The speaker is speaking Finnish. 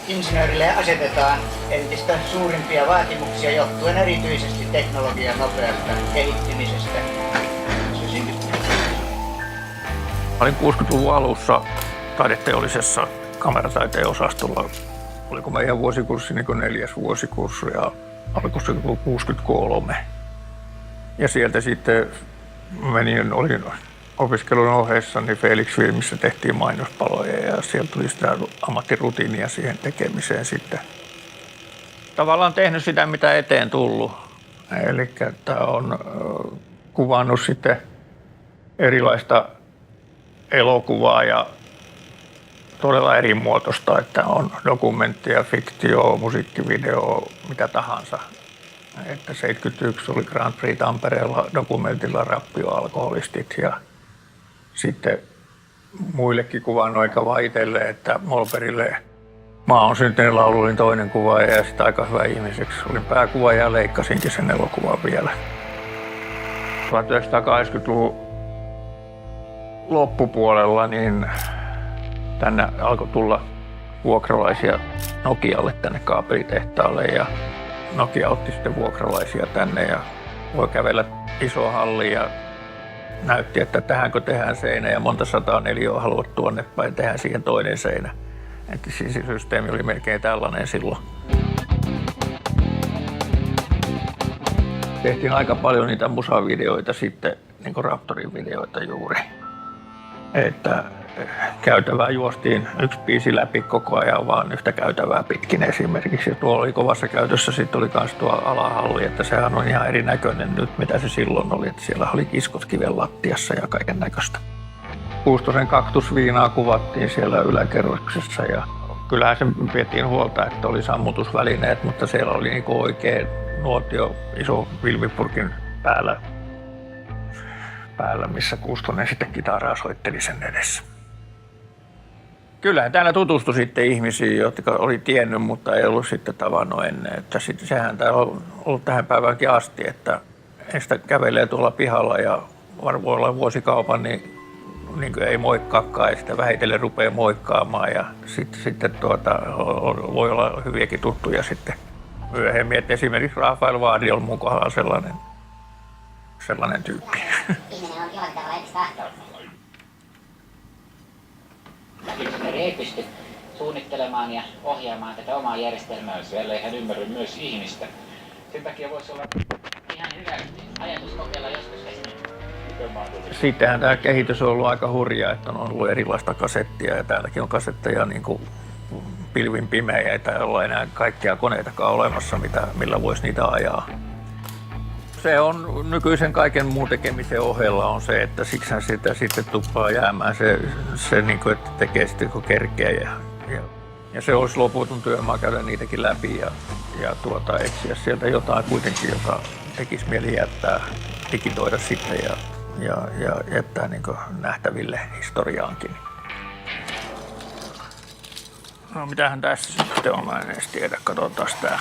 insinöörille asetetaan entistä suurimpia vaatimuksia johtuen erityisesti teknologian nopeasta kehittymisestä. Olin 60-luvun alussa taideteollisessa kamerataiteen osastolla. Oliko meidän vuosikurssi niin 4. vuosikurssi ja oliko se 63. Ja sieltä sitten olin opiskelun ohessa, niin Felix-filmissä tehtiin mainospaloja ja sieltä tuli sitä ammattirutiinia siihen tekemiseen sitten. Tavallaan tehnyt sitä, mitä eteen tullut. Eli on kuvannut sitten erilaista elokuvaa ja todella erimuotoista, että on dokumenttia, fiktio, musiikkivideo, mitä tahansa. Että 71 oli Grand Prix Tampereella dokumentilla Rappio-alkoholistit ja sitten muillekin kuvannut eikä vaan itselle, että Molberille Maa on syntynyt laulu, olin toinen kuvaaja ja sitten aika hyvä ihmiseksi. Olin pääkuvaaja ja leikkasinkin sen elokuvan vielä. 1980-luvun loppupuolella niin tänne alkoi tulla vuokralaisia Nokialle tänne kaapelitehtaalle ja Nokia otti sitten vuokralaisia tänne ja voi kävellä iso halli ja näytti, että tähänkö tehdään seinä ja monta 104 haluat tuonne päin, tehdään siihen toinen seinä. Että siis systeemi oli melkein tällainen silloin. Tehtiin aika paljon niitä musavideoita sitten, niin kuin Raptorin videoita juuri. Että käytävää juostiin yksi biisi läpi koko ajan vaan yhtä käytävää pitkin esimerkiksi. Ja tuolla oli kovassa käytössä, sitten oli myös tuo alahalli, että sehän on ihan erinäköinen nyt mitä se silloin oli. Että siellä oli kiskot kiven lattiassa ja kaiken näköistä. Kuustosen kaktusviinaa kuvattiin siellä yläkerroksessa ja kyllähän se pidettiin huolta, että oli sammutusvälineet, mutta siellä oli niinku oikein nuotio iso Vilmipurkin päällä, missä Kuustonen sitten kitaraa soitteli sen edessä. Kyllähän täällä tutustui sitten ihmisiin, jotka oli tiennyt, mutta ei ollut sitten tavannut ennen. Että sitten sehän täällä on ollut tähän päiväänkin asti, että sitä kävelee tuolla pihalla ja voi olla vuosikaupan, niin ei moikkaakaan ja sitten vähitellen rupeaa moikkaamaan ja sitten voi olla hyviäkin tuttuja sitten myöhemmin. Että esimerkiksi Rafael Vaadi on mun kohdalla sellainen tyyppi. Ihminen on jollain tavalla entistä ahtoilla. Insinööri ei pysty suunnittelemaan ja ohjaamaan tätä omaa järjestelmää, ellei hän ymmärrä myös ihmistä. Sen takia voisi olla ihan hyvä ajatus kokeilla joskus esimerkiksi. Sittenhän tämä kehitys on ollut aika hurjaa, että on ollut erilaista kasettia ja täälläkin on kasetteja niin kuin pilvin pimeä, ei olla enää kaikkia koneitakaan olemassa, millä voisi niitä ajaa. Se on nykyisen kaiken muun tekemisen ohella on se, että siksihän sitä sitten tuppaa jäämään se niin kuin, että tekee sitten kun kerkeä ja se olisi loputon työmaa käydä niitäkin läpi ja etsiä sieltä jotain kuitenkin, joka tekisi mieli digitoida sitten ja jättää niin kuin nähtäville historiaankin. No mitähän tässä sitten on, mä en edes tiedä, katsotaan tää.